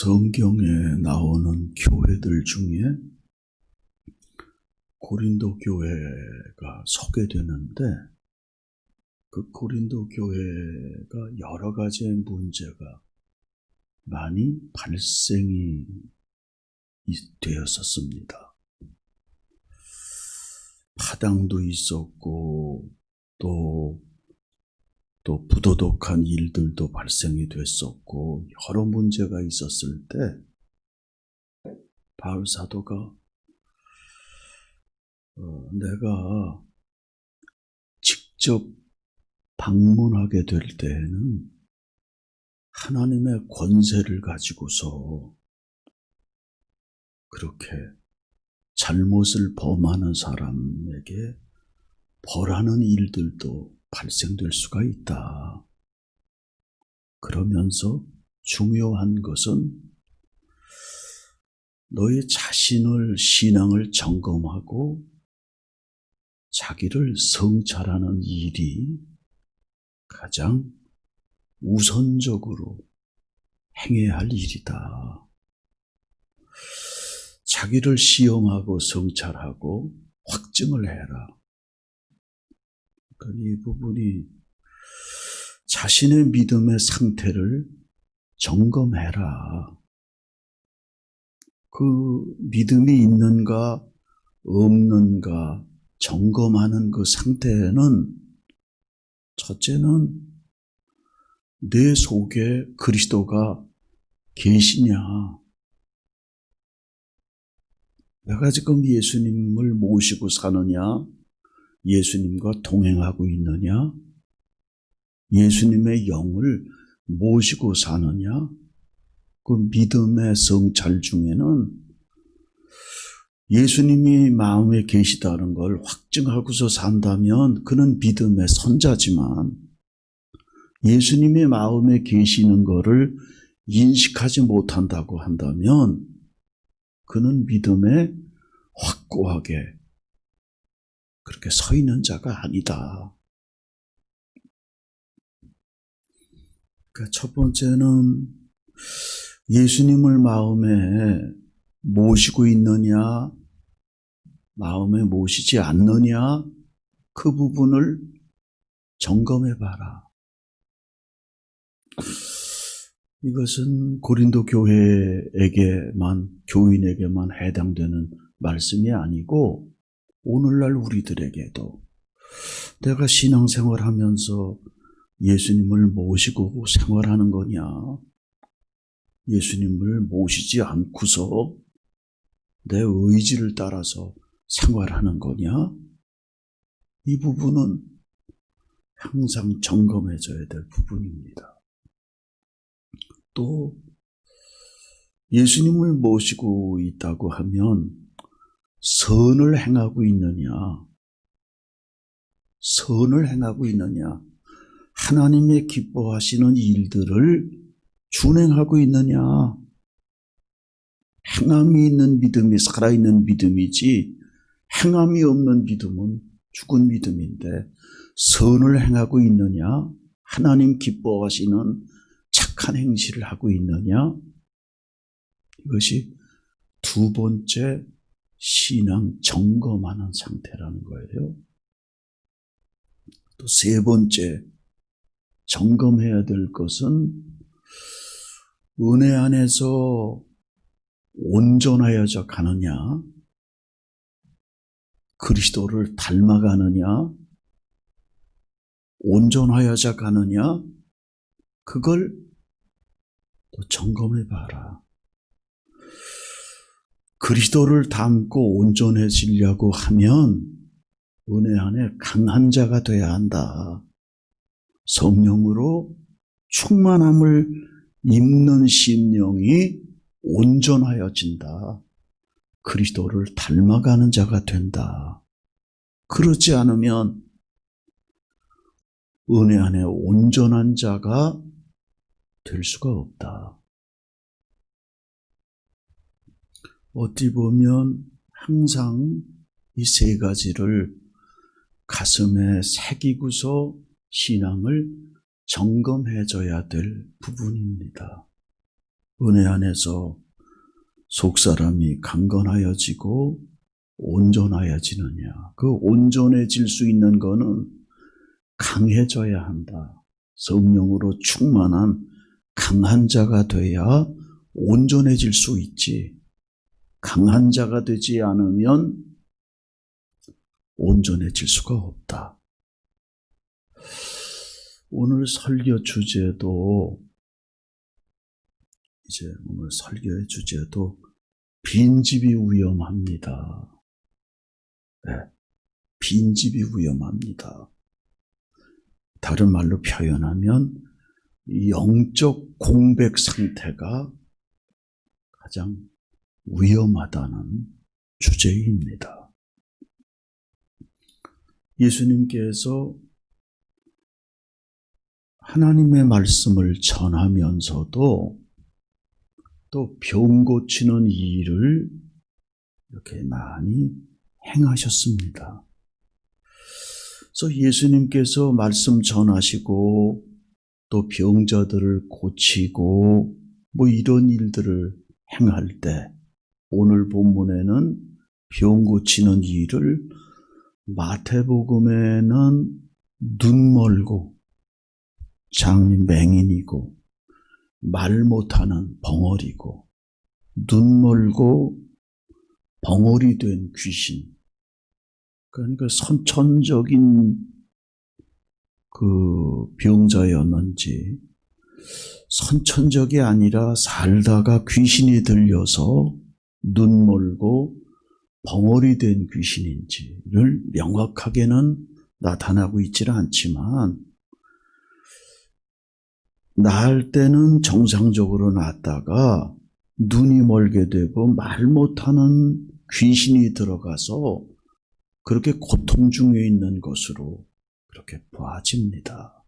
성경에 나오는 교회들 중에 고린도 교회가 소개되는데 그 고린도 교회가 여러 가지의 문제가 많이 발생이 되었었습니다. 파당도 있었고 또 부도덕한 일들도 발생이 됐었고 여러 문제가 있었을 때 바울 사도가 내가 직접 방문하게 될 때에는 하나님의 권세를 가지고서 그렇게 잘못을 범하는 사람에게 벌하는 일들도 발생될 수가 있다. 그러면서 중요한 것은 너의 자신을 신앙을 점검하고 자기를 성찰하는 일이 가장 우선적으로 행해야 할 일이다. 자기를 시험하고 성찰하고 확증을 해라. 이 부분이 자신의 믿음의 상태를 점검해라. 그 믿음이 있는가 없는가 점검하는 그 상태는 첫째는 내 속에 그리스도가 계시냐. 내가 지금 예수님을 모시고 사느냐, 예수님과 동행하고 있느냐, 예수님의 영을 모시고 사느냐, 그 믿음의 성찰 중에는 예수님이 마음에 계시다는 걸 확증하고서 산다면 그는 믿음의 선자지만 예수님의 마음에 계시는 것을 인식하지 못한다고 한다면 그는 믿음에 확고하게 그렇게 서 있는 자가 아니다. 그러니까 첫 번째는 예수님을 마음에 모시고 있느냐, 마음에 모시지 않느냐, 그 부분을 점검해 봐라. 이것은 고린도 교회에게만, 교인에게만 해당되는 말씀이 아니고 오늘날 우리들에게도 내가 신앙생활하면서 예수님을 모시고 생활하는 거냐, 예수님을 모시지 않고서 내 의지를 따라서 생활하는 거냐, 이 부분은 항상 점검해줘야 될 부분입니다. 또 예수님을 모시고 있다고 하면 선을 행하고 있느냐, 선을 행하고 있느냐, 하나님의 기뻐하시는 일들을 준행하고 있느냐. 행함이 있는 믿음이 살아있는 믿음이지 행함이 없는 믿음은 죽은 믿음인데 선을 행하고 있느냐, 하나님 기뻐하시는 착한 행실을 하고 있느냐, 이것이 두 번째 신앙 점검하는 상태라는 거예요. 또 세 번째 점검해야 될 것은 은혜 안에서 온전하여져 가느냐, 그리스도를 닮아가느냐, 온전하여져 가느냐, 그걸 또 점검해 봐라. 그리스도를 닮고 온전해지려고 하면 은혜 안에 강한 자가 돼야 한다. 성령으로 충만함을 입는 심령이 온전하여진다. 그리스도를 닮아가는 자가 된다. 그렇지 않으면 은혜 안에 온전한 자가 될 수가 없다. 어찌 보면 항상 이 세 가지를 가슴에 새기고서 신앙을 점검해줘야 될 부분입니다. 은혜 안에서 속사람이 강건하여지고 온전하여지느냐. 그 온전해질 수 있는 거는 강해져야 한다. 성령으로 충만한 강한 자가 돼야 온전해질 수 있지. 강한 자가 되지 않으면 온전해질 수가 없다. 오늘 설교 주제도 오늘 설교의 주제도 빈집이 위험합니다. 네, 빈집이 위험합니다. 다른 말로 표현하면 영적 공백 상태가 가장 위험하다는 주제입니다. 예수님께서 하나님의 말씀을 전하면서도 또 병 고치는 일을 이렇게 많이 행하셨습니다. 그래서 예수님께서 말씀 전하시고 또 병자들을 고치고 이런 일들을 행할 때 오늘 본문에는 병 고치는 일을 마태복음에는 눈 멀고 장이 맹인이고 말 못하는 벙어리고 눈 멀고 벙어리 된 귀신, 그러니까 선천적인 그 병자였는지 선천적이 아니라 살다가 귀신이 들려서 눈 멀고 벙어리 된 귀신인지를 명확하게는 나타나고 있지는 않지만 나을 때는 정상적으로 났다가 눈이 멀게 되고 말 못하는 귀신이 들어가서 그렇게 고통 중에 있는 것으로 그렇게 보아집니다.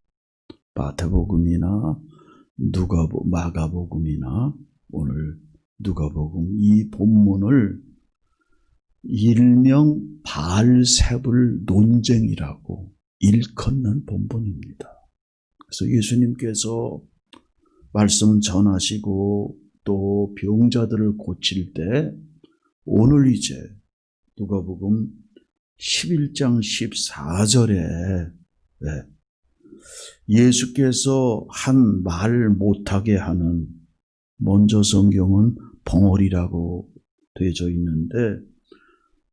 마태복음이나 마가복음이나 오늘 누가복음 이 본문을 일명 바알세불 논쟁이라고 일컫는 본문입니다. 그래서 예수님께서 말씀 전하시고 또 병자들을 고칠 때 오늘 이제 누가복음 11장 14절에 예수께서 한 말 못하게 하는, 먼저 성경은 벙어리라고 되어져 있는데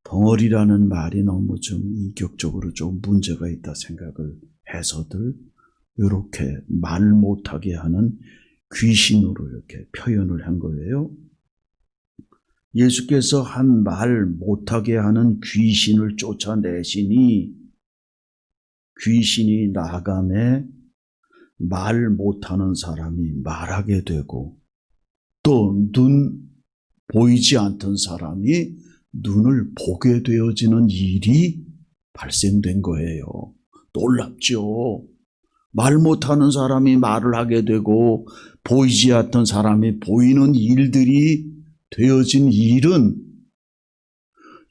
벙어리라는 말이 너무 좀 인격적으로 좀 문제가 있다 생각을 해서들 이렇게 말 못하게 하는 귀신으로 이렇게 표현을 한 거예요. 예수께서 한 말 못하게 하는 귀신을 쫓아내시니 귀신이 나감에 말 못하는 사람이 말하게 되고 또 눈 보이지 않던 사람이 눈을 보게 되어지는 일이 발생된 거예요. 놀랍죠? 말 못하는 사람이 말을 하게 되고 보이지 않던 사람이 보이는 일들이 되어진 일은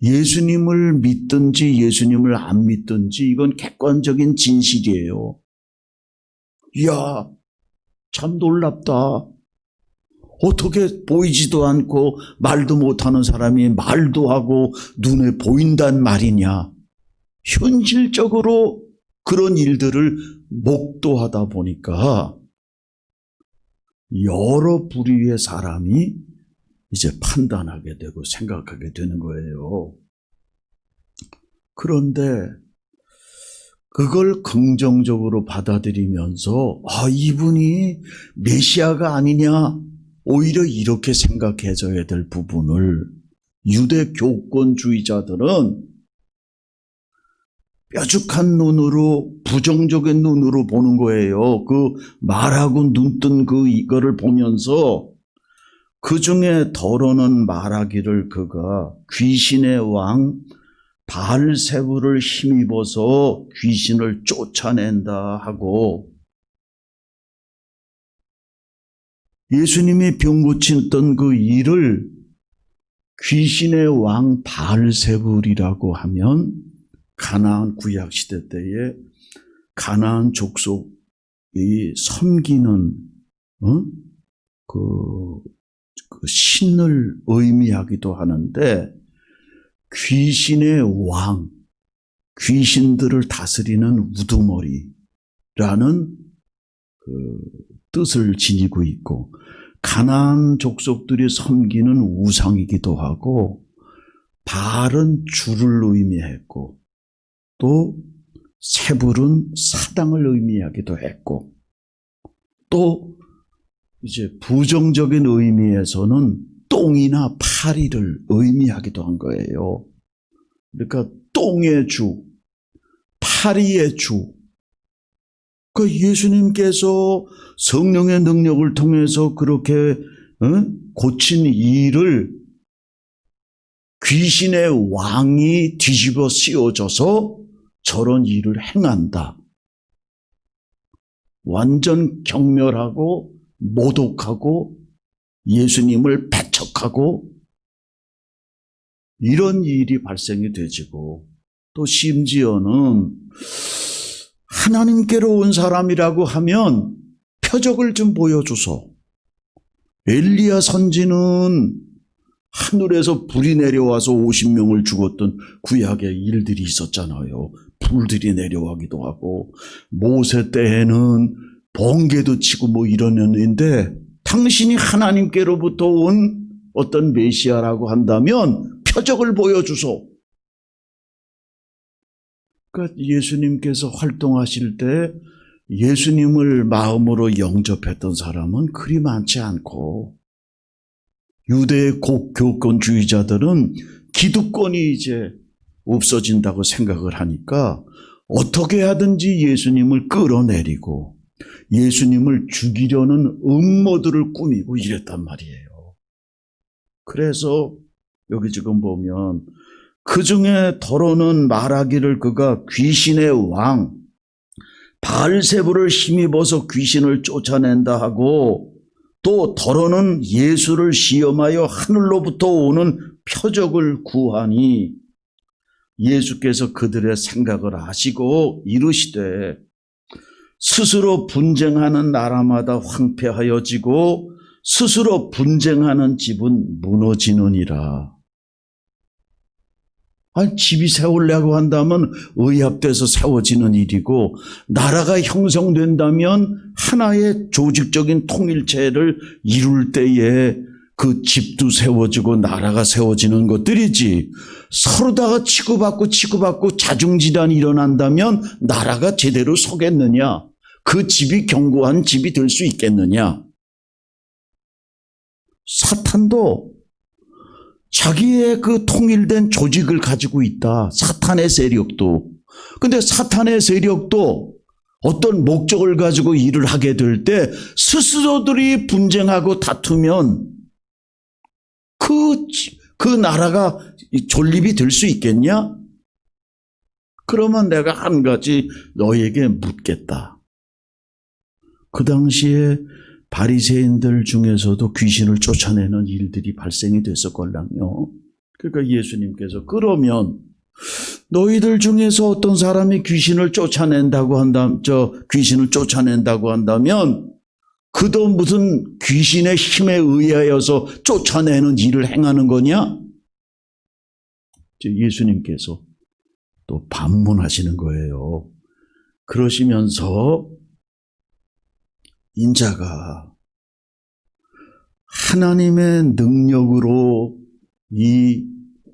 예수님을 믿든지 예수님을 안 믿든지 이건 객관적인 진실이에요. 이야, 참 놀랍다. 어떻게 보이지도 않고 말도 못하는 사람이 말도 하고 눈에 보인단 말이냐. 현실적으로 그런 일들을 목도하다 보니까 여러 부류의 사람이 이제 판단하게 되고 생각하게 되는 거예요. 그런데 그걸 긍정적으로 받아들이면서 이분이 메시아가 아니냐, 오히려 이렇게 생각해줘야 될 부분을 유대 교권주의자들은 뾰족한 눈으로, 부정적인 눈으로 보는 거예요. 그 말하고 눈뜬 이거를 보면서 그 중에 더러는 말하기를 그가 귀신의 왕 바알세불을 힘입어서 귀신을 쫓아낸다 하고, 예수님이 병 고치던 그 일을 귀신의 왕 바알세불이라고 하면 가나안 구약시대 때에 가나안 족속이 섬기는 그 신을 의미하기도 하는데 귀신의 왕, 귀신들을 다스리는 우두머리라는 그 뜻을 지니고 있고 가나안 족속들이 섬기는 우상이기도 하고 바알은 주를 의미했고 또 세불은 사당을 의미하기도 했고 또 이제 부정적인 의미에서는 똥이나 파리를 의미하기도 한 거예요. 그러니까 똥의 주, 파리의 주. 그 예수님께서 성령의 능력을 통해서 그렇게 고친 일을 귀신의 왕이 뒤집어 씌워져서 저런 일을 행한다. 완전 경멸하고 모독하고 예수님을 배척하고 이런 일이 발생이 되지고 또 심지어는 하나님께로 온 사람이라고 하면 표적을 좀 보여줘서 엘리야 선지는 하늘에서 불이 내려와서 50명을 죽었던 구약의 일들이 있었잖아요. 불들이 내려가기도 하고 모세 때에는 번개도 치고 뭐 이러는데 당신이 하나님께로부터 온 어떤 메시아라고 한다면 표적을 보여주소. 그러니까 예수님께서 활동하실 때 예수님을 마음으로 영접했던 사람은 그리 많지 않고 유대의 교권주의자들은 기득권이 이제 없어진다고 생각을 하니까 어떻게 하든지 예수님을 끌어내리고 예수님을 죽이려는 음모들을 꾸미고 이랬단 말이에요. 그래서 여기 지금 보면 그 중에 더러는 말하기를 그가 귀신의 왕 바알세불을 힘입어서 귀신을 쫓아낸다 하고 또 더러는 예수를 시험하여 하늘로부터 오는 표적을 구하니 예수께서 그들의 생각을 아시고 이르시되 스스로 분쟁하는 나라마다 황폐하여지고 스스로 분쟁하는 집은 무너지느니라. 아니, 집이 세우려고 한다면 의합돼서 세워지는 일이고 나라가 형성된다면 하나의 조직적인 통일체를 이룰 때에 그 집도 세워지고 나라가 세워지는 것들이지 서로다가 치고받고 자중질환이 일어난다면 나라가 제대로 서겠느냐? 그 집이 견고한 집이 될 수 있겠느냐? 사탄도 자기의 그 통일된 조직을 가지고 있다. 사탄의 세력도. 근데 사탄의 세력도 어떤 목적을 가지고 일을 하게 될 때 스스로들이 분쟁하고 다투면 그 나라가 존립이 될 수 있겠냐? 그러면 내가 한 가지 너에게 묻겠다. 그 당시에 바리새인들 중에서도 귀신을 쫓아내는 일들이 발생이 됐었걸랑요. 그러니까 예수님께서 그러면 너희들 중에서 어떤 사람이 귀신을 쫓아낸다고 한다면 그도 무슨 귀신의 힘에 의하여서 쫓아내는 일을 행하는 거냐? 예수님께서 또 반문하시는 거예요. 그러시면서 인자가 하나님의 능력으로 이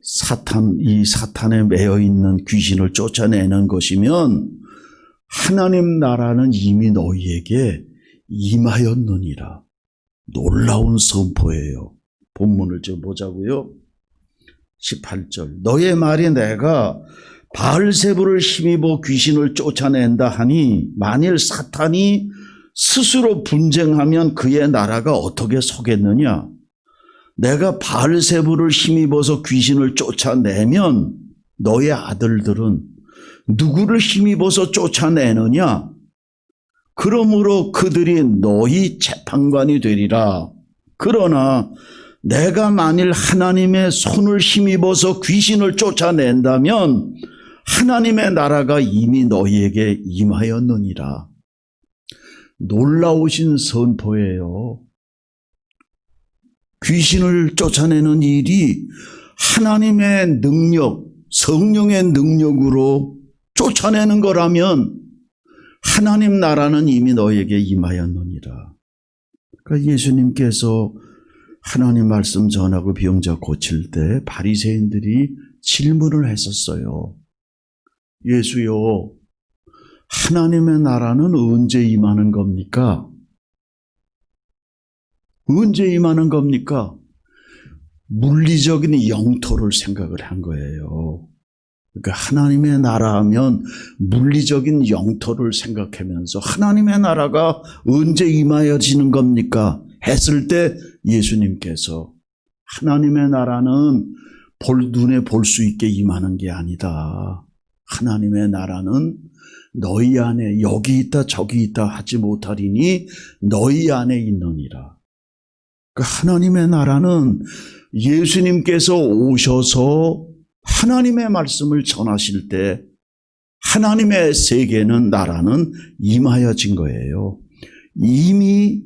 사탄에 매여 있는 귀신을 쫓아내는 것이면 하나님 나라는 이미 너희에게 임하였느니라. 놀라운 선포예요. 본문을 좀 보자고요. 18절. 너의 말이 내가 바알세불을 힘입어 귀신을 쫓아낸다 하니 만일 사탄이 스스로 분쟁하면 그의 나라가 어떻게 서겠느냐? 내가 바알세불을 힘입어서 귀신을 쫓아내면 너의 아들들은 누구를 힘입어서 쫓아내느냐? 그러므로 그들이 너희 재판관이 되리라. 그러나 내가 만일 하나님의 손을 힘입어서 귀신을 쫓아낸다면 하나님의 나라가 이미 너희에게 임하였느니라. 놀라우신 선포예요. 귀신을 쫓아내는 일이 하나님의 능력, 성령의 능력으로 쫓아내는 거라면 하나님 나라는 이미 너에게 임하였느니라. 그러니까 예수님께서 하나님 말씀 전하고 병자 고칠 때 바리새인들이 질문을 했었어요. 예수요, 하나님의 나라는 언제 임하는 겁니까? 언제 임하는 겁니까? 물리적인 영토를 생각을 한 거예요. 그러니까 하나님의 나라 하면 물리적인 영토를 생각하면서 하나님의 나라가 언제 임하여지는 겁니까? 했을 때 예수님께서 하나님의 나라는 눈에 볼 수 있게 임하는 게 아니다. 하나님의 나라는 너희 안에 여기 있다 저기 있다 하지 못하리니 너희 안에 있느니라. 그러니까 하나님의 나라는 예수님께서 오셔서 하나님의 말씀을 전하실 때 하나님의 세계는 나라는 임하여진 거예요. 이미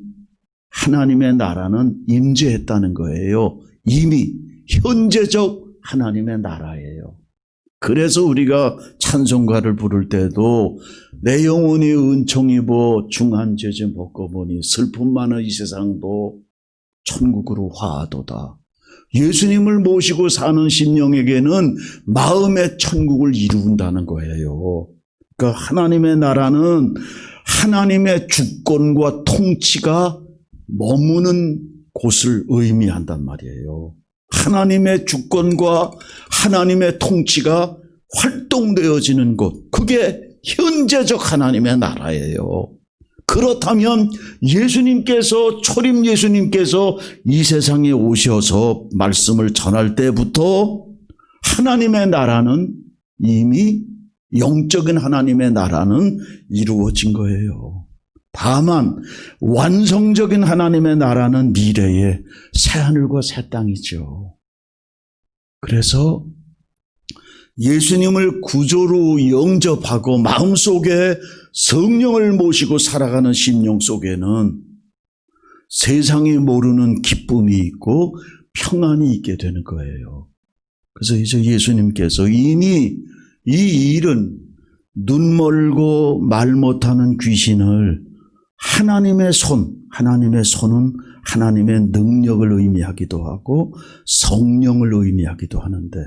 하나님의 나라는 임재했다는 거예요. 이미 현재적 하나님의 나라예요. 그래서 우리가 찬송가를 부를 때도 내 영혼이 은총 입어 중한 죄짐 벗고 보니 슬픔 많은 이 세상도 천국으로 화하도다. 예수님을 모시고 사는 심령에게는 마음의 천국을 이룬다는 거예요. 그러니까 하나님의 나라는 하나님의 주권과 통치가 머무는 곳을 의미한단 말이에요. 하나님의 주권과 하나님의 통치가 활동되어지는 곳, 그게 현재적 하나님의 나라예요. 그렇다면 예수님께서, 초림 예수님께서 이 세상에 오셔서 말씀을 전할 때부터 하나님의 나라는 이미 영적인 하나님의 나라는 이루어진 거예요. 다만 완성적인 하나님의 나라는 미래의 새하늘과 새 땅이죠. 그래서 예수님을 구조로 영접하고 마음속에 성령을 모시고 살아가는 심령 속에는 세상이 모르는 기쁨이 있고 평안이 있게 되는 거예요. 그래서 이제 예수님께서 이미 이 일은 눈 멀고 말 못하는 귀신을 하나님의 손은 하나님의 능력을 의미하기도 하고 성령을 의미하기도 하는데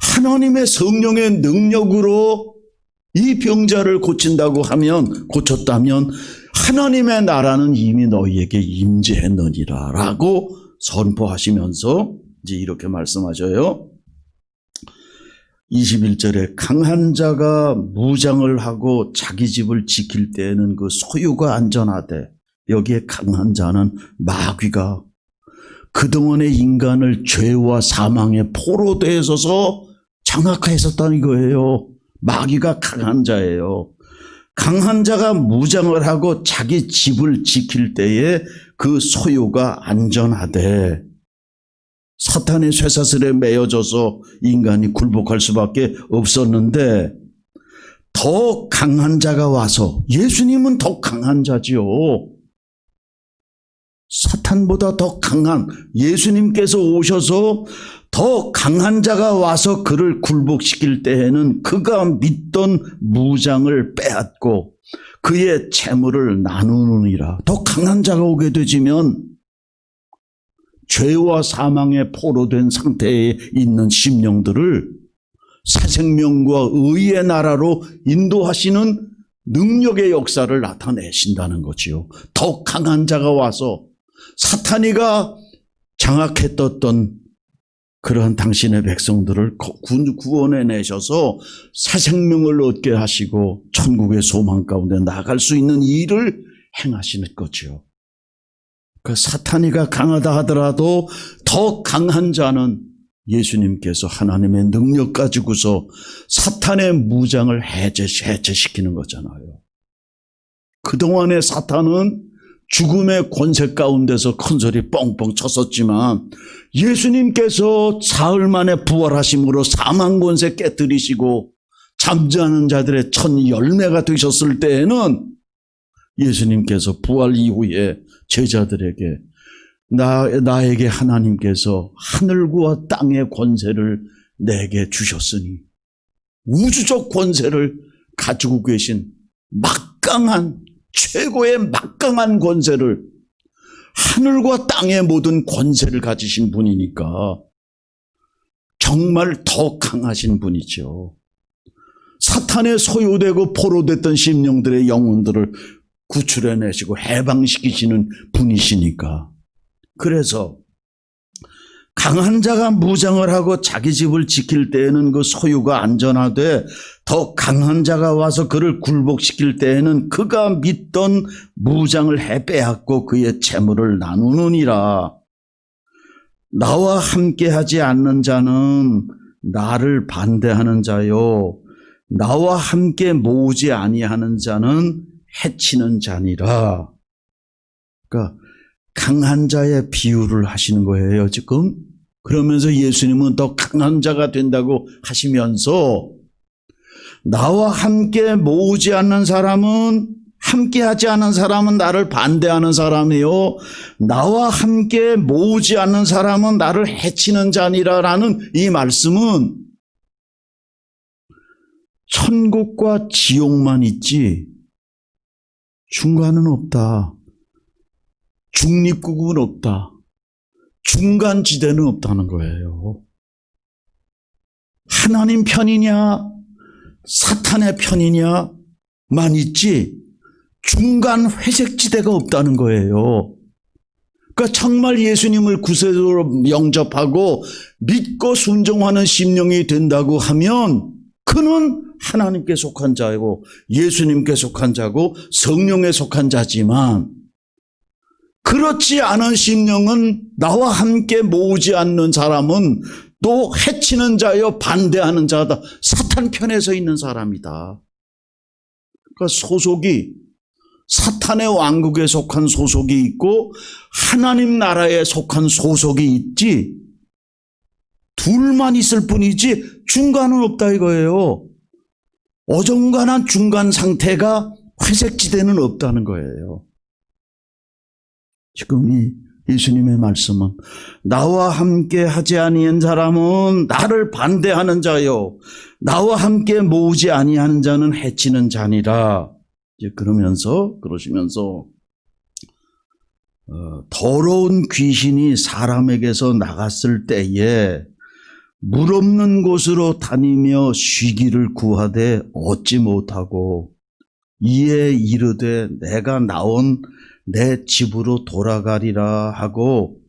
하나님의 성령의 능력으로 이 병자를 고쳤다면 하나님의 나라는 이미 너희에게 임재했느니라 라고 선포하시면서 이제 이렇게 말씀하셔요. 21절에 강한 자가 무장을 하고 자기 집을 지킬 때에는 그 소유가 안전하되, 여기에 강한 자는 마귀가 그동안의 인간을 죄와 사망의 포로되어 있어서 장악했었다는 거예요. 마귀가 강한 자예요. 강한 자가 무장을 하고 자기 집을 지킬 때에 그 소유가 안전하되, 사탄의 쇠사슬에 매여져서 인간이 굴복할 수밖에 없었는데 더 강한 자가 와서, 예수님은 더 강한 자지요. 사탄보다 더 강한 예수님께서 오셔서 더 강한 자가 와서 그를 굴복시킬 때에는 그가 믿던 무장을 빼앗고 그의 재물을 나누느니라. 더 강한 자가 오게 되지면 죄와 사망에 포로된 상태에 있는 심령들을 새 생명과 의의 나라로 인도하시는 능력의 역사를 나타내신다는 거지요. 더 강한 자가 와서 사탄이가 장악했던 그러한 당신의 백성들을 구원해내셔서 새 생명을 얻게 하시고 천국의 소망 가운데 나갈 수 있는 일을 행하시는 거죠. 그 사탄이가 강하다 하더라도 더 강한 자는 예수님께서 하나님의 능력 가지고서 사탄의 무장을 해제시키는 거잖아요. 그동안의 사탄은 죽음의 권세 가운데서 큰소리 뻥뻥 쳤었지만 예수님께서 사흘 만에 부활하심으로 사망 권세 깨뜨리시고 잠자는 자들의 첫 열매가 되셨을 때에는 예수님께서 부활 이후에 제자들에게 나에게 하나님께서 하늘과 땅의 권세를 내게 주셨으니 우주적 권세를 가지고 계신 막강한 최고의 막강한 권세를 하늘과 땅의 모든 권세를 가지신 분이니까 정말 더 강하신 분이죠. 사탄에 소유되고 포로됐던 심령들의 영혼들을 구출해내시고 해방시키시는 분이시니까. 그래서 강한 자가 무장을 하고 자기 집을 지킬 때에는 그 소유가 안전하되 더 강한 자가 와서 그를 굴복시킬 때에는 그가 믿던 무장을 빼앗고 그의 재물을 나누느니라. 나와 함께하지 않는 자는 나를 반대하는 자요 나와 함께 모으지 아니하는 자는 해치는 자니라. 그러니까 강한 자의 비유를 하시는 거예요, 지금. 그러면서 예수님은 더 강한 자가 된다고 하시면서 나와 함께 모으지 않는 사람은 함께하지 않은 사람은 나를 반대하는 사람이요 나와 함께 모으지 않는 사람은 나를 해치는 자니라라는 이 말씀은 천국과 지옥만 있지 중간은 없다. 중립국은 없다. 중간지대는 없다는 거예요. 하나님 편이냐 사탄의 편이냐만 있지 중간 회색지대가 없다는 거예요. 그러니까 정말 예수님을 구세주로 영접하고 믿고 순종하는 심령이 된다고 하면 그는 하나님께 속한 자이고 예수님께 속한 자고 성령에 속한 자지만 그렇지 않은 심령은 나와 함께 모으지 않는 사람은 또 해치는 자여 반대하는 자다. 사탄 편에 서 있는 사람이다. 그러니까 소속이 사탄의 왕국에 속한 소속이 있고 하나님 나라에 속한 소속이 있지 둘만 있을 뿐이지 중간은 없다 이거예요. 어정간한 중간 상태가 회색지대는 없다는 거예요. 지금 이 예수님의 말씀은 나와 함께 하지 아니한 사람은 나를 반대하는 자요 나와 함께 모으지 아니하는 자는 해치는 자니라. 이제 그러시면서 더러운 귀신이 사람에게서 나갔을 때에 물 없는 곳으로 다니며 쉬기를 구하되 얻지 못하고 이에 이르되 내가 나온 내 집으로 돌아가리라 하고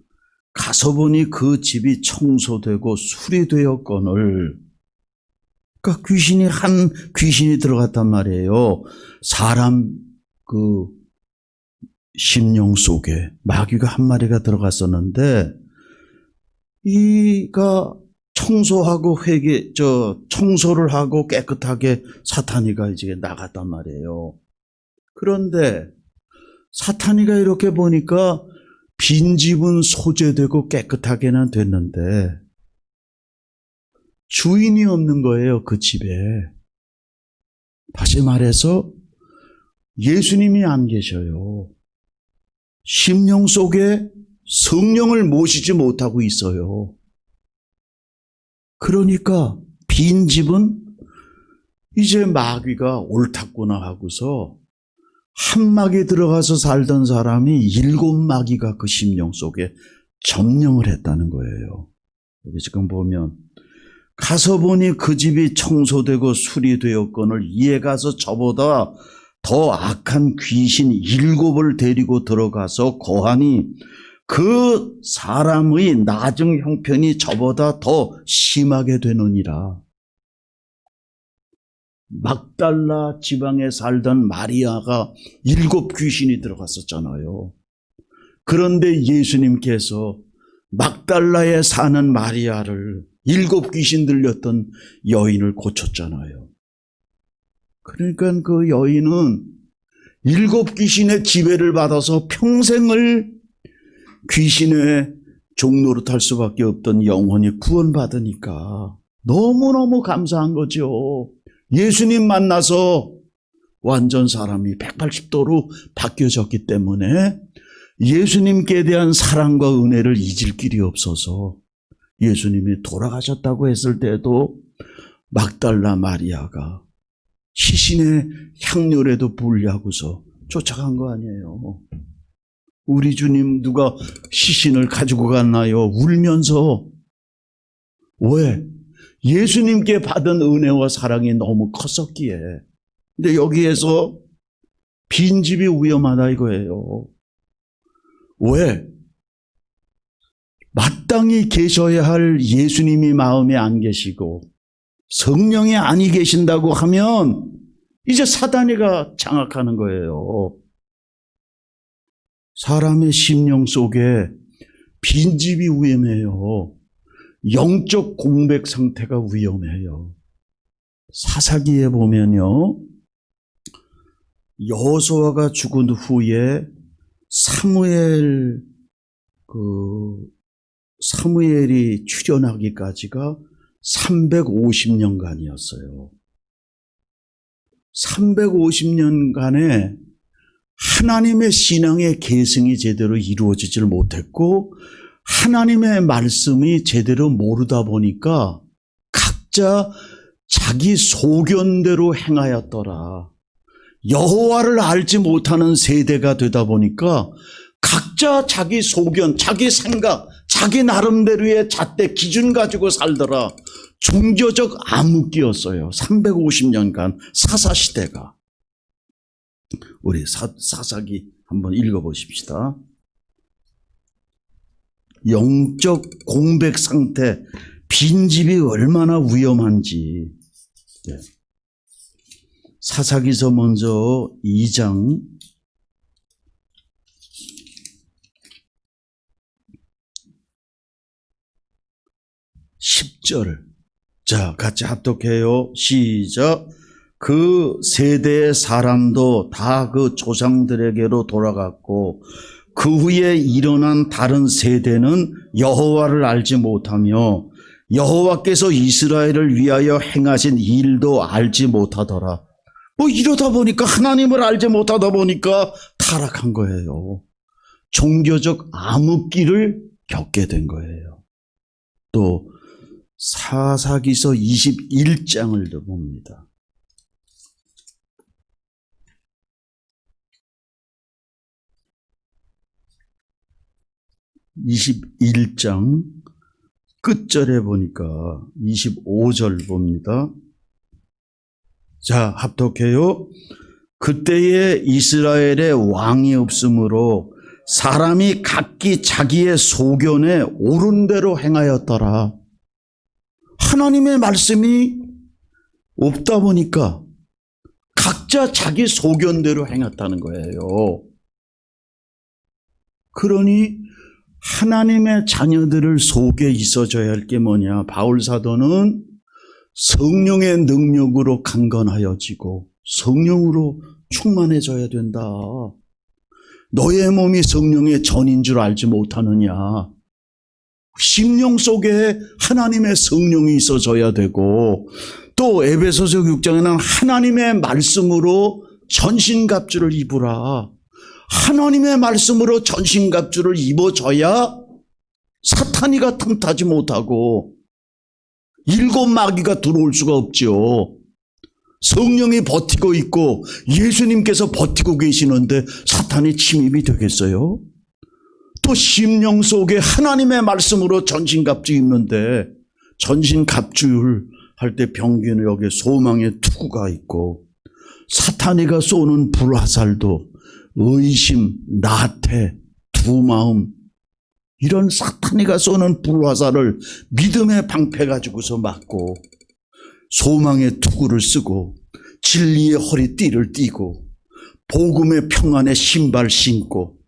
가서 보니 그 집이 청소되고 수리되었거늘. 그러니까 한 귀신이 들어갔단 말이에요. 사람 그 심령 속에 마귀가 한 마리가 들어갔었는데 이가 청소하고 청소를 하고 깨끗하게 사탄이가 이제 나갔단 말이에요. 그런데 사탄이가 이렇게 보니까 빈집은 소재되고 깨끗하게는 됐는데 주인이 없는 거예요, 그 집에. 다시 말해서 예수님이 안 계셔요. 심령 속에 성령을 모시지 못하고 있어요. 그러니까 빈집은 이제 마귀가 옳았구나 하고서 한 마귀 들어가서 살던 사람이 7마귀가 그 심령 속에 점령을 했다는 거예요. 여기 지금 보면 가서 보니 그 집이 청소되고 수리되었거늘 이에 가서 저보다 더 악한 귀신 7을 데리고 들어가서 거하니 그 사람의 나중 형편이 저보다 더 심하게 되느니라. 막달라 지방에 살던 마리아가 7 귀신이 들어갔었잖아요. 그런데 예수님께서 막달라에 사는 마리아를 7 귀신 들렸던 여인을 고쳤잖아요. 그러니까 그 여인은 7 귀신의 지배를 받아서 평생을 귀신의 종로로 탈 수밖에 없던 영혼이 구원받으니까 너무너무 감사한 거죠. 예수님 만나서 완전 사람이 180도로 바뀌어졌기 때문에 예수님께 대한 사랑과 은혜를 잊을 길이 없어서 예수님이 돌아가셨다고 했을 때도 막달라 마리아가 시신의 향료에도 불리하고서 쫓아간 거 아니에요. 우리 주님 누가 시신을 가지고 갔나요? 울면서. 왜? 예수님께 받은 은혜와 사랑이 너무 컸었기에. 근데 여기에서 빈집이 위험하다 이거예요. 왜? 마땅히 계셔야 할 예수님이 마음에 안 계시고 성령이 아니 계신다고 하면 이제 사단이가 장악하는 거예요. 사람의 심령 속에 빈집이 위험해요. 영적 공백 상태가 위험해요. 사사기에 보면요, 여호수아가 죽은 후에 사무엘이 출현하기까지가 350년간이었어요. 350년간에 하나님의 신앙의 계승이 제대로 이루어지질 못했고 하나님의 말씀이 제대로 모르다 보니까 각자 자기 소견대로 행하였더라. 여호와를 알지 못하는 세대가 되다 보니까 각자 자기 소견, 자기 생각, 자기 나름대로의 잣대 기준 가지고 살더라. 종교적 암흑기였어요. 350년간 사사시대가. 우리 사사기 한번 읽어보십시다. 영적 공백 상태, 빈집이 얼마나 위험한지. 네. 사사기서 먼저 2장 10절. 자, 같이 합독해요. 시작. 그 세대의 사람도 다 그 조상들에게로 돌아갔고 그 후에 일어난 다른 세대는 여호와를 알지 못하며 여호와께서 이스라엘을 위하여 행하신 일도 알지 못하더라. 뭐 이러다 보니까 하나님을 알지 못하다 보니까 타락한 거예요. 종교적 암흑기를 겪게 된 거예요. 또 사사기서 21장을 봅니다. 21장 끝절에 보니까 25절 봅니다. 자, 합독해요. 그때에 이스라엘에 왕이 없으므로 사람이 각기 자기의 소견에 옳은 대로 행하였더라. 하나님의 말씀이 없다 보니까 각자 자기 소견대로 행했다는 거예요. 그러니 하나님의 자녀들을 속에 있어줘야 할 게 뭐냐? 바울 사도는 성령의 능력으로 강건하여지고 성령으로 충만해져야 된다. 너의 몸이 성령의 전인 줄 알지 못하느냐? 심령 속에 하나님의 성령이 있어져야 되고, 또 에베소서 6장에는 하나님의 말씀으로 전신갑주를 입으라. 하나님의 말씀으로 전신갑주를 입어줘야 사탄이가 틈타지 못하고 일곱 마귀가 들어올 수가 없죠. 성령이 버티고 있고 예수님께서 버티고 계시는데 사탄이 침입이 되겠어요? 또 심령 속에 하나님의 말씀으로 전신갑주 입는데 전신갑주를 할 때 병기는 여기에 소망의 투구가 있고 사탄이가 쏘는 불화살도 의심, 나태, 두마음, 이런 사탄이가 쏘는 불화살을 믿음의 방패 가지고서 맞고 소망의 투구를 쓰고 진리의 허리띠를 띠고 복음의 평안의 신발 신고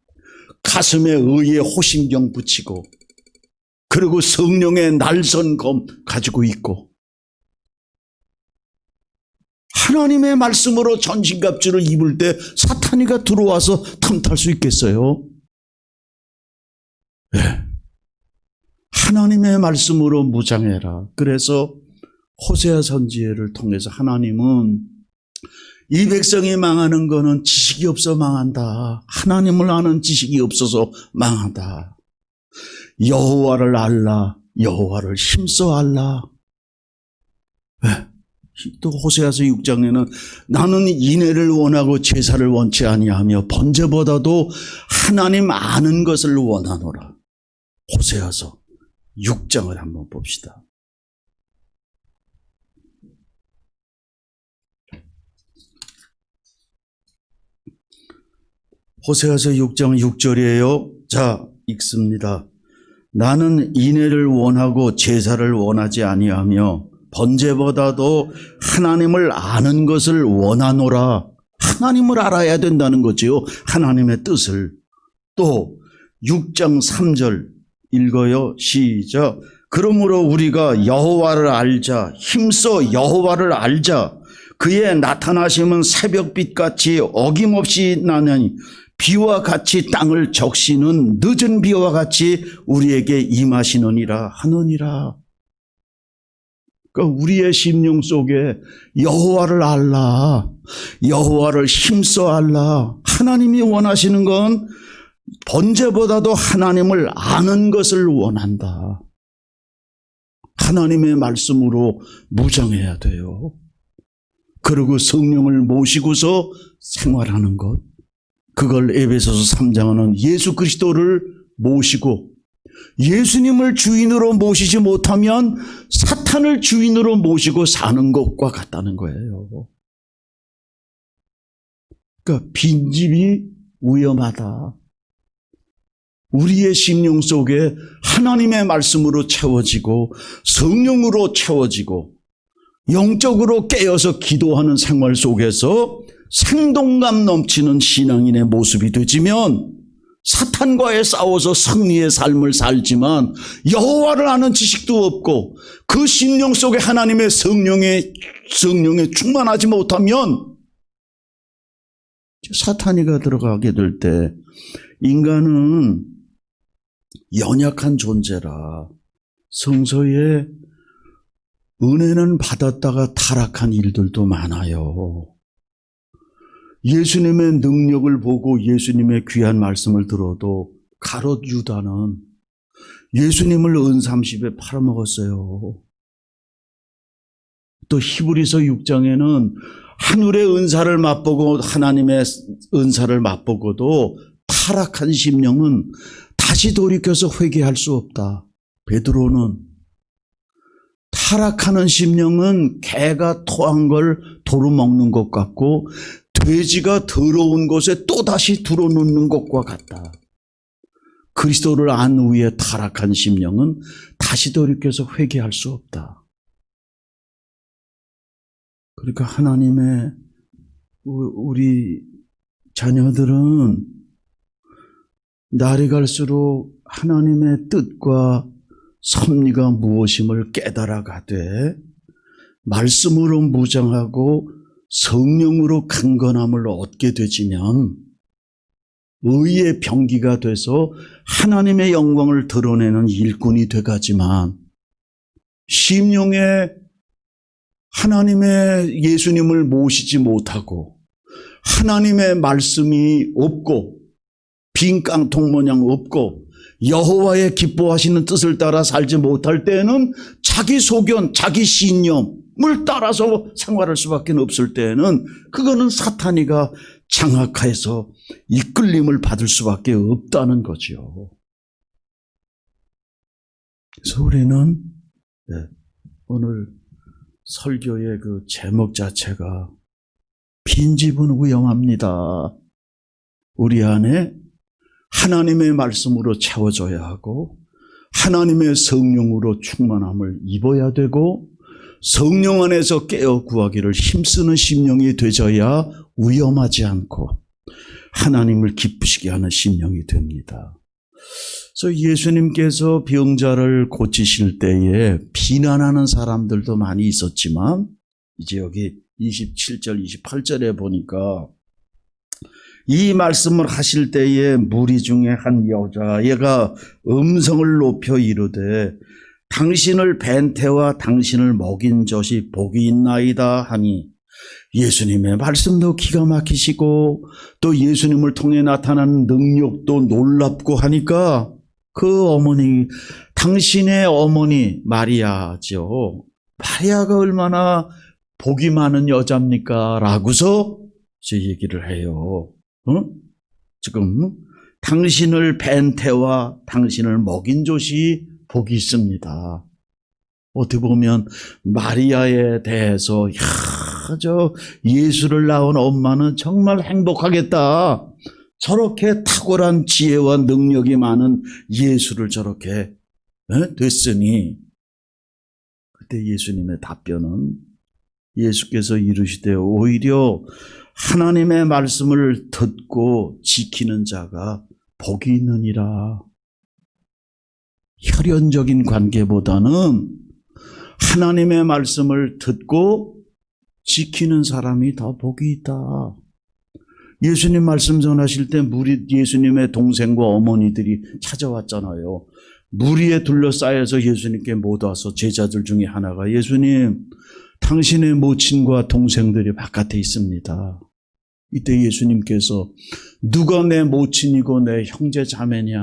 가슴에 의의 호심경 붙이고 그리고 성령의 날선검 가지고 있고 하나님의 말씀으로 전신갑주를 입을 때 사탄이가 들어와서 탐탈 수 있겠어요? 네. 하나님의 말씀으로 무장해라. 그래서 호세아 선지자를 통해서 하나님은 이 백성이 망하는 거는 지식이 없어 망한다. 하나님을 아는 지식이 없어서 망한다. 여호와를 알라. 여호와를 힘써 알라. 또 호세아서 6장에는 나는 인애를 원하고 제사를 원치 아니하며 번제보다도 하나님 아는 것을 원하노라. 호세아서 6장을 한번 봅시다. 호세아서 6장 6절이에요. 자, 읽습니다. 나는 인애를 원하고 제사를 원하지 아니하며 번제보다도 하나님을 아는 것을 원하노라. 하나님을 알아야 된다는 거지요. 하나님의 뜻을. 또 6장 3절 읽어요. 시작. 그러므로 우리가 여호와를 알자. 힘써 여호와를 알자. 그의 나타나심은 새벽빛같이 어김없이 나느니 비와 같이 땅을 적시는 늦은 비와 같이 우리에게 임하시느니라 하느니라. 그러니까 우리의 심령 속에 여호와를 알라. 여호와를 힘써 알라. 하나님이 원하시는 건 번제보다도 하나님을 아는 것을 원한다. 하나님의 말씀으로 무장해야 돼요. 그리고 성령을 모시고서 생활하는 것. 그걸 에베소서 3장은 예수 그리스도를 모시고 예수님을 주인으로 모시지 못하면 사탄을 주인으로 모시고 사는 것과 같다는 거예요. 그러니까 빈집이 위험하다. 우리의 심령 속에 하나님의 말씀으로 채워지고 성령으로 채워지고 영적으로 깨어서 기도하는 생활 속에서 생동감 넘치는 신앙인의 모습이 되지면 사탄과의 싸워서 승리의 삶을 살지만 여호와를 아는 지식도 없고 그 심령 속에 하나님의 성령에 충만하지 못하면 사탄이가 들어가게 될 때 인간은 연약한 존재라 성서에 은혜는 받았다가 타락한 일들도 많아요. 예수님의 능력을 보고 예수님의 귀한 말씀을 들어도 가롯 유다는 예수님을 은30에 팔아먹었어요. 또 히브리서 6장에는 하늘의 은사를 맛보고 하나님의 은사를 맛보고도 타락한 심령은 다시 돌이켜서 회개할 수 없다. 베드로는 타락하는 심령은 개가 토한 걸 도로 먹는 것 같고 돼지가 더러운 곳에 또다시 들어놓는 것과 같다. 그리스도를 안 후에 타락한 심령은 다시 돌이켜서 회개할 수 없다. 그러니까 하나님의 우리 자녀들은 날이 갈수록 하나님의 뜻과 섭리가 무엇임을 깨달아가되 말씀으로 무장하고 성령으로 강건함을 얻게 되지면 의의 병기가 돼서 하나님의 영광을 드러내는 일꾼이 돼가지만 심령에 하나님의 예수님을 모시지 못하고 하나님의 말씀이 없고 빈 깡통 모양 없고 여호와의 기뻐하시는 뜻을 따라 살지 못할 때에는 자기 소견, 자기 신념을 따라서 생활할 수밖에 없을 때에는 그거는 사탄이가 장악해서 이끌림을 받을 수밖에 없다는 거죠. 그래서 우리는 오늘 설교의 그 제목 자체가 빈집은 위험합니다. 우리 안에 하나님의 말씀으로 채워져야 하고 하나님의 성령으로 충만함을 입어야 되고 성령 안에서 깨어 구하기를 힘쓰는 심령이 되져야 위험하지 않고 하나님을 기쁘시게 하는 심령이 됩니다. 그래서 예수님께서 병자를 고치실 때에 비난하는 사람들도 많이 있었지만 이제 여기 27절, 28절에 보니까 이 말씀을 하실 때에 무리 중에 한 여자애가 음성을 높여 이르되 당신을 뵌 태와 당신을 먹인 젖이 복이 있나이다 하니 예수님의 말씀도 기가 막히시고 또 예수님을 통해 나타나는 능력도 놀랍고 하니까 그 어머니, 당신의 어머니 마리아죠. 마리아가 얼마나 복이 많은 여자입니까? 라고서 제 얘기를 해요. 지금 당신을 뵌 태와 당신을 먹인 족이 복이 있습니다. 어떻게 보면 마리아에 대해서 저 예수를 낳은 엄마는 정말 행복하겠다. 저렇게 탁월한 지혜와 능력이 많은 예수를 저렇게 됐으니, 그때 예수님의 답변은 예수께서 이르시되 오히려 하나님의 말씀을 듣고 지키는 자가 복이 있느니라. 혈연적인 관계보다는 하나님의 말씀을 듣고 지키는 사람이 더 복이 있다. 예수님 말씀 전하실 때 예수님의 동생과 어머니들이 찾아왔잖아요. 무리에 둘러싸여서 예수님께 못 와서 제자들 중에 하나가 예수님, 당신의 모친과 동생들이 바깥에 있습니다. 이때 예수님께서 누가 내 모친이고 내 형제 자매냐?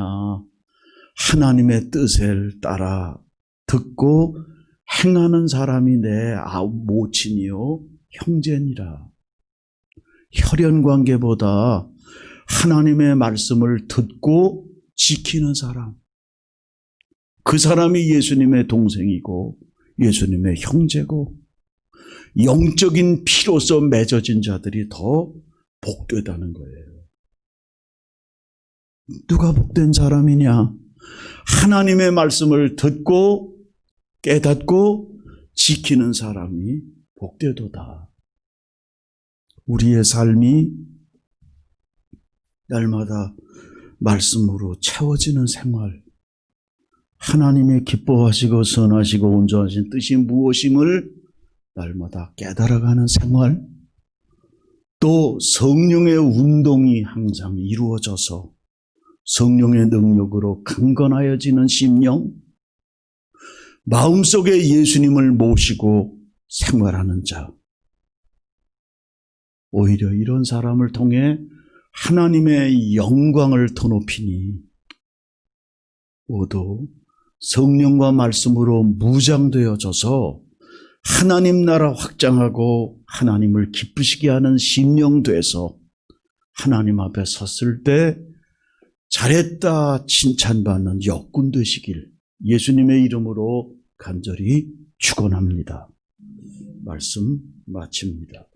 하나님의 뜻을 따라 듣고 행하는 사람이 내 모친이요 형제니라. 혈연관계보다 하나님의 말씀을 듣고 지키는 사람, 그 사람이 예수님의 동생이고 예수님의 형제고 영적인 피로서 맺어진 자들이 더 복되다는 거예요. 누가 복된 사람이냐? 하나님의 말씀을 듣고 깨닫고 지키는 사람이 복되도다. 우리의 삶이 날마다 말씀으로 채워지는 생활, 하나님의 기뻐하시고 선하시고 온전하신 뜻이 무엇임을 날마다 깨달아가는 생활, 또 성령의 운동이 항상 이루어져서 성령의 능력으로 강건하여지는 심령, 마음속에 예수님을 모시고 생활하는 자, 오히려 이런 사람을 통해 하나님의 영광을 더 높이니 모두 성령과 말씀으로 무장되어져서 하나님 나라 확장하고 하나님을 기쁘시게 하는 심령 돼서 하나님 앞에 섰을 때 잘했다 칭찬받는 역군 되시길 예수님의 이름으로 간절히 축원합니다. 말씀 마칩니다.